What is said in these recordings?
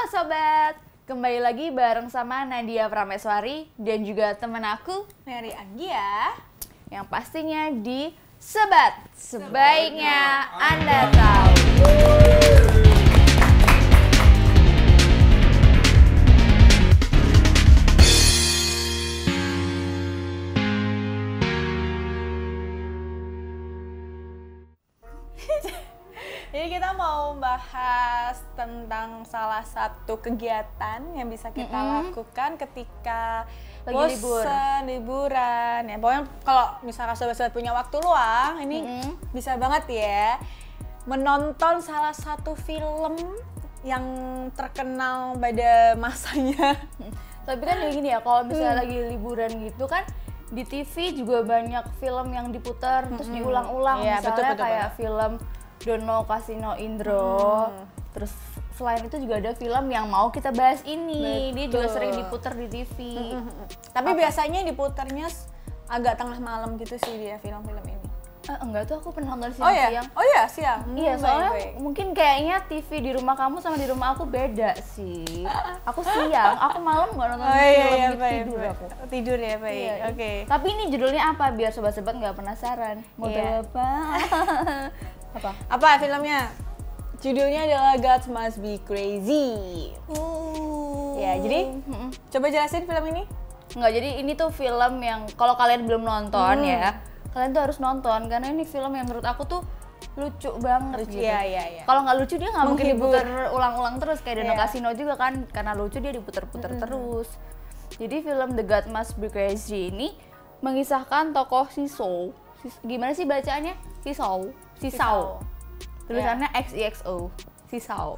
sobat, kembali lagi bareng sama Nadia Prameswari dan juga temen aku Mary Anggia. yang pastinya di Sebat Sebaiknya Anda Tahu. Jadi kita mau bahas tentang salah satu kegiatan yang bisa kita lakukan ketika Lagi liburan. Ya, pokoknya kalau misalkan sobat-sobat punya waktu luang, ini bisa banget ya menonton salah satu film yang terkenal pada masanya. Tapi kan kayak gini ya, kalau misalnya lagi liburan gitu kan di TV juga banyak film yang diputar terus diulang-ulang. Iya, Misalnya betul, kayak film Dono Kasino Indro. Terus selain itu juga ada film yang mau kita bahas ini. Dia juga sering diputar di TV. Tapi biasanya diputarnya agak tengah malam gitu sih dia film-film ini. Enggak tuh, aku pernah nonton Oh ya? siang-siang. Oh ya, siang. Iya, soalnya Baik. mungkin kayaknya TV di rumah kamu sama di rumah aku beda sih. Aku siang, aku malam nggak nonton film, baik, tidur baik. aku. Tidur ya, baik. Iya. Oke. Tapi ini judulnya apa biar sobat-sobat nggak penasaran? Mau Iya. tahu apa? Apa? Apa filmnya? Judulnya adalah God Must Be Crazy. Ya, jadi coba jelasin film ini. Nggak, jadi ini tuh film yang kalau kalian belum nonton ya, kalian tuh harus nonton karena ini film yang menurut aku tuh lucu banget gitu. Iya. Kalau nggak lucu dia nggak mungkin Menghibur. diputar ulang-ulang terus kayak Dono Iya. Kasino juga kan, karena lucu dia diputar-putar terus. Jadi film The God Must Be Crazy ini mengisahkan tokoh Sisou. Gimana sih bacaannya? Sisau. Tulisannya XIXO. Sisau.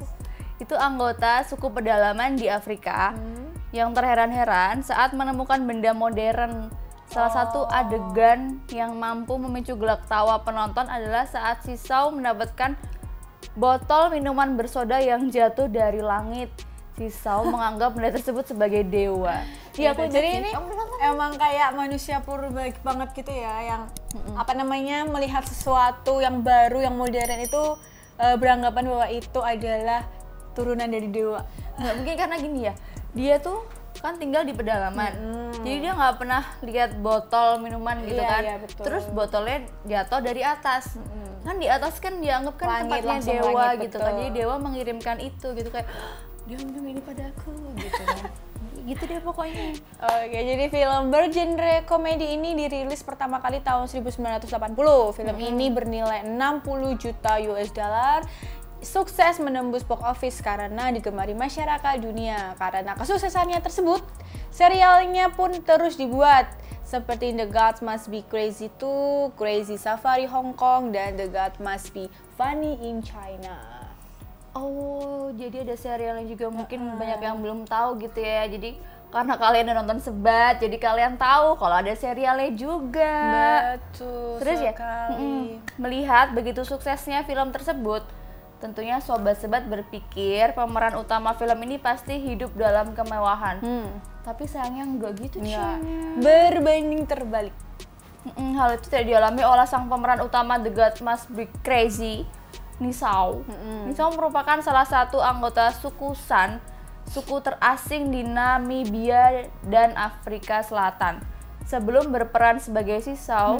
Itu anggota suku pedalaman di Afrika yang terheran-heran saat menemukan benda modern. Salah satu adegan yang mampu memicu gelak tawa penonton adalah saat Sisau mendapatkan botol minuman bersoda yang jatuh dari langit. Sisau menganggap benda tersebut sebagai dewa. Iya, jadi ini emang kayak manusia purba banget gitu ya, yang apa namanya melihat sesuatu yang baru, yang modern itu beranggapan bahwa itu adalah turunan dari dewa. Nggak mungkin karena gini ya, dia tuh kan tinggal di pedalaman, jadi dia nggak pernah lihat botol minuman gitu kan. Iya, betul. Terus botolnya jatuh dari atas, kan di atas kan dianggap kan Langit, tempatnya langsung dewa langit, gitu kan. betul. Jadi dewa mengirimkan itu gitu kayak dia minum ini padaku gitu kan. Gitu deh pokoknya. Oke, jadi film bergenre komedi ini dirilis pertama kali tahun 1980. Film ini bernilai 60 juta US dollar. Sukses menembus box office karena digemari masyarakat dunia. Karena kesuksesannya tersebut, serialnya pun terus dibuat. Seperti The God Must Be Crazy 2, Crazy Safari Hong Kong, dan The God Must Be Funny in China. Oh, jadi ada serialnya juga, mungkin banyak yang belum tahu gitu ya. Jadi karena kalian udah nonton Sebat, jadi kalian tahu kalau ada serialnya juga. Betul Terus ya, sekali. melihat begitu suksesnya film tersebut, tentunya Sobat Sebat berpikir pemeran utama film ini pasti hidup dalam kemewahan. Tapi sayangnya enggak gitu Ya, Cianya. berbanding terbalik. Hal itu tidak dialami oleh sang pemeran utama The God Must Be Crazy, Nisau. Nisau merupakan salah satu anggota suku San, suku terasing di Namibia dan Afrika Selatan. Sebelum berperan sebagai Sisau,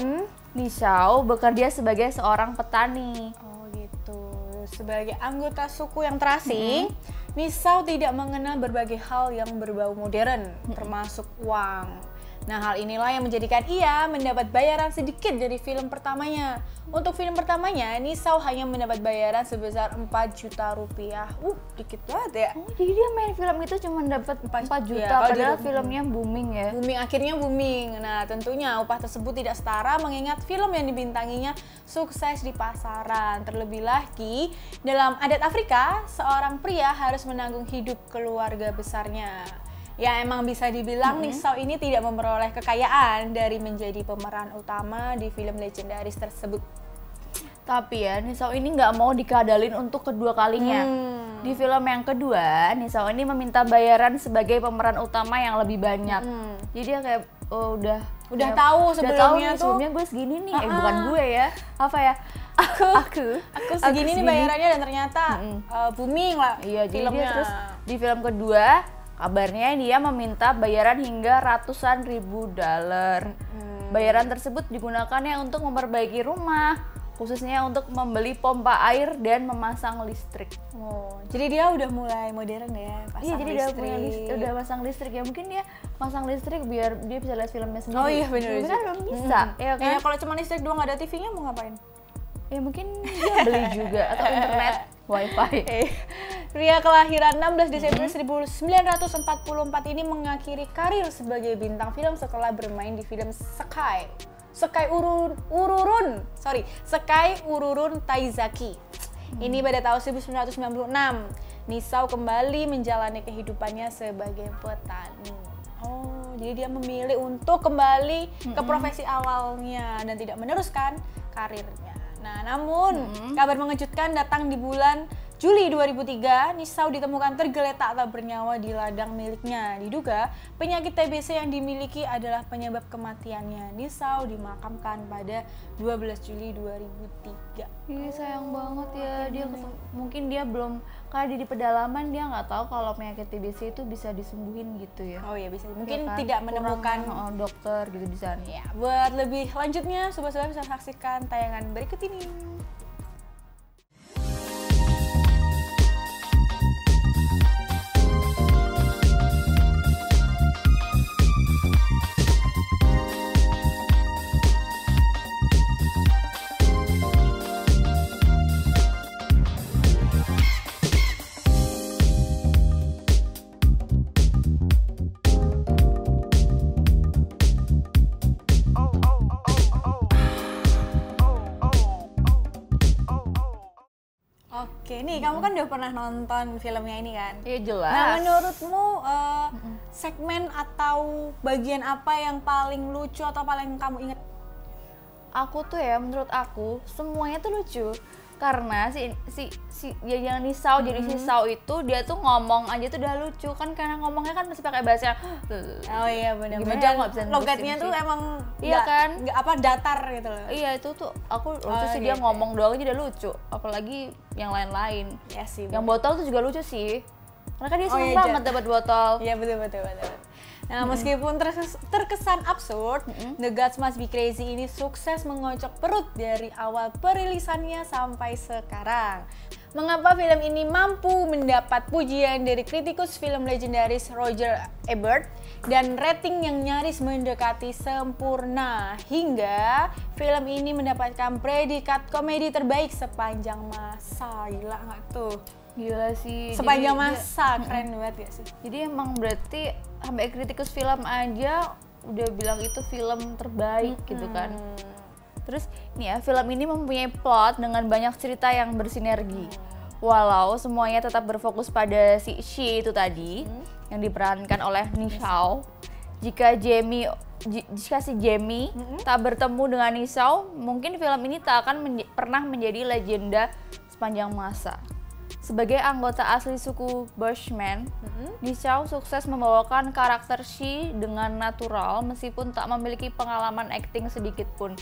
Nisau bekerja sebagai seorang petani. Oh gitu. Sebagai anggota suku yang terasing, Nisau tidak mengenal berbagai hal yang berbau modern, termasuk uang. Nah, hal inilah yang menjadikan ia mendapat bayaran sedikit dari film pertamanya. Untuk film pertamanya, Nisau hanya mendapat bayaran sebesar 4 juta rupiah. Dikit banget ya. Oh, jadi dia main film itu cuma dapat 4 juta, Ya, padahal filmnya booming ya. Akhirnya booming. Nah, tentunya upah tersebut tidak setara mengingat film yang dibintanginya sukses di pasaran. Terlebih lagi, dalam adat Afrika, seorang pria harus menanggung hidup keluarga besarnya. Ya, emang bisa dibilang Nisau ini tidak memperoleh kekayaan dari menjadi pemeran utama di film legendaris tersebut. Tapi ya, Nisau ini nggak mau dikadalin untuk kedua kalinya. Di film yang kedua, Nisau ini meminta bayaran sebagai pemeran utama yang lebih banyak. Jadi dia kayak Udah tahu sebelumnya nih, tuh. sebelumnya gue segini nih, bukan gue ya, apa ya? Aku segini nih bayarannya, dan ternyata booming lah Iya, jadi dia filmnya. terus Di film kedua, kabarnya dia meminta bayaran hingga ratusan ribu dolar. Bayaran tersebut digunakannya untuk memperbaiki rumah, khususnya untuk membeli pompa air dan memasang listrik. Oh, jadi dia udah mulai modern ya, pasang Iya, jadi listrik. udah pasang listrik ya. Mungkin dia pasang listrik biar dia bisa lihat filmnya sendiri. Oh iya, bener Tapi sih. kan belum bisa, ya kan? Ya, kalau cuma listrik doang nggak ada TV-nya mau ngapain? Ya mungkin dia beli juga atau internet, wifi. Pria kelahiran 16 Desember 1944 ini mengakhiri karir sebagai bintang film setelah bermain di film Sekai Ururun Taizaki. Ini pada tahun 1996. Nisao kembali menjalani kehidupannya sebagai petani. Oh, jadi dia memilih untuk kembali ke profesi awalnya dan tidak meneruskan karirnya. Nah, namun kabar mengejutkan datang di bulan Juli 2003, Nisao ditemukan tergeletak tak bernyawa di ladang miliknya. Diduga penyakit TBC yang dimiliki adalah penyebab kematiannya. Nisao dimakamkan pada 12 Juli 2003. Ih, sayang banget ya, dia mungkin dia belum, karena di pedalaman dia nggak tahu kalau penyakit TBC itu bisa disembuhin gitu ya. Oh iya, bisa. Mungkin Ya kan? tidak Kurang, menemukan dokter gitu di sana. Ya, buat lebih lanjutnya, sobat-sobat bisa saksikan tayangan berikut ini. Oke, nih kamu kan udah pernah nonton filmnya ini kan? Iya jelas. Nah, menurutmu segmen atau bagian apa yang paling lucu atau paling kamu inget? Aku tuh ya, menurut aku semuanya tuh lucu karena si yang Nisao jadi Nisao itu dia tuh ngomong aja tuh udah lucu kan, karena ngomongnya kan masih pakai bahasa Oh iya benar. Gimana Dan nggak bisa logatnya nerusin tuh sih. emang Iya kan? nggak apa datar gitu loh. iya itu tuh aku lucu sih, dia gitu. ngomong doang aja udah lucu, apalagi yang lain-lain. Ya sih. Yang botol tuh juga lucu sih, karena kan dia seneng iya, banget dapat botol. Iya betul. Nah, meskipun terkesan absurd, The Gods Must Be Crazy ini sukses mengocok perut dari awal perilisannya sampai sekarang. Mengapa film ini mampu mendapat pujian dari kritikus film legendaris Roger Ebert dan rating yang nyaris mendekati sempurna, hingga film ini mendapatkan predikat komedi terbaik sepanjang masa. Gila nggak tuh? Gila sih. Sepanjang Jadi masa, keren banget ya sih? Jadi emang berarti sampai kritikus film aja udah bilang itu film terbaik gitu kan. Terus nih ya, film ini mempunyai plot dengan banyak cerita yang bersinergi. Walau semuanya tetap berfokus pada si Shi itu tadi yang diperankan oleh Nisao. Jika si Jamie tak bertemu dengan Nisao, mungkin film ini tak akan pernah menjadi legenda sepanjang masa. Sebagai anggota asli suku Bushman, Nisao sukses membawakan karakter Shi dengan natural meskipun tak memiliki pengalaman akting sedikit pun.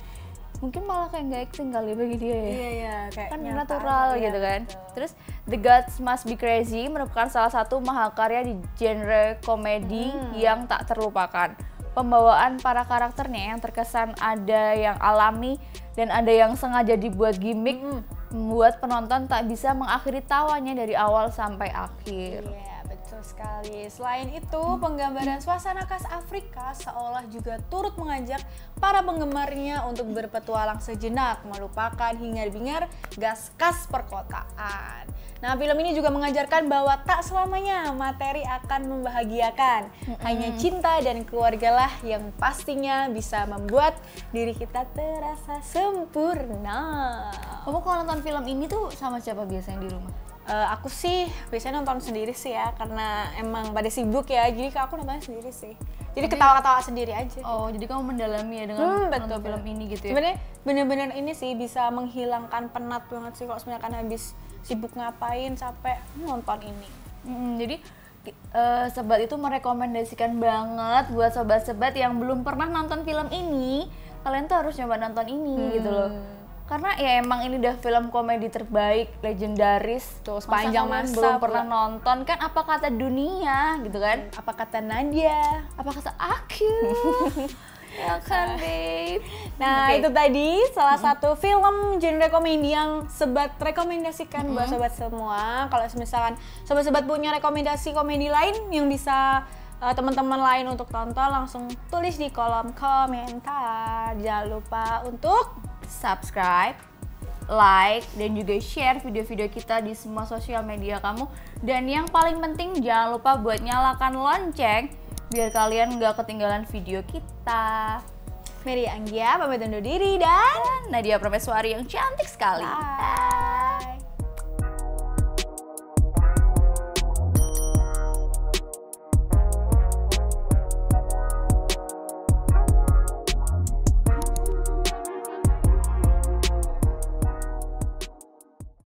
Mungkin malah kayak nggak acting kali bagi dia ya. Iya, kayak Kan nyata natural aja, gitu kan. betul. Terus The Gods Must Be Crazy merupakan salah satu mahakarya di genre komedi yang tak terlupakan. Pembawaan para karakternya yang terkesan ada yang alami dan ada yang sengaja dibuat gimmick, membuat penonton tak bisa mengakhiri tawanya dari awal sampai akhir. Iya, betul sekali. Selain itu, penggambaran suasana khas Afrika seolah juga turut mengajak para penggemarnya untuk berpetualang sejenak, melupakan hingar-bingar gas-gas perkotaan. Nah, film ini juga mengajarkan bahwa tak selamanya materi akan membahagiakan. Hanya cinta dan keluarga lah yang pastinya bisa membuat diri kita terasa sempurna. Kamu kalau nonton film ini tuh sama siapa biasanya di rumah? Aku sih biasanya nonton sendiri sih ya, karena emang pada sibuk ya, jadi aku nontonnya sendiri sih. Jadi ketawa-ketawa sendiri aja. Oh, jadi kamu mendalami ya dengan nonton betul. film ini gitu ya? Sebenarnya bener-bener ini sih bisa menghilangkan penat banget sih kalau sebenarnya kan habis sibuk ngapain sampai nonton ini. Jadi sobat itu merekomendasikan banget buat sobat-sobat yang belum pernah nonton film ini, kalian tuh harus coba nonton ini gitu loh. Karena ya emang ini udah film komedi terbaik, legendaris. Tuh, sepanjang kalian masa belum pula. pernah nonton kan, apa kata dunia gitu kan? Apa kata Nadia? Apa kata aku? Ya kan, babe. Nah, Oke. itu tadi salah satu film genre komedi yang Sobat rekomendasikan buat sobat semua. Kalau misalkan sobat-sobat punya rekomendasi komedi lain yang bisa teman-teman lain untuk tonton, langsung tulis di kolom komentar. Jangan lupa untuk Subscribe, like, dan juga share video-video kita di semua sosial media kamu. Dan yang paling penting jangan lupa buat nyalakan lonceng biar kalian nggak ketinggalan video kita. Mary Anggia pamit undur diri dan Nadia Prameswari yang cantik sekali. bye.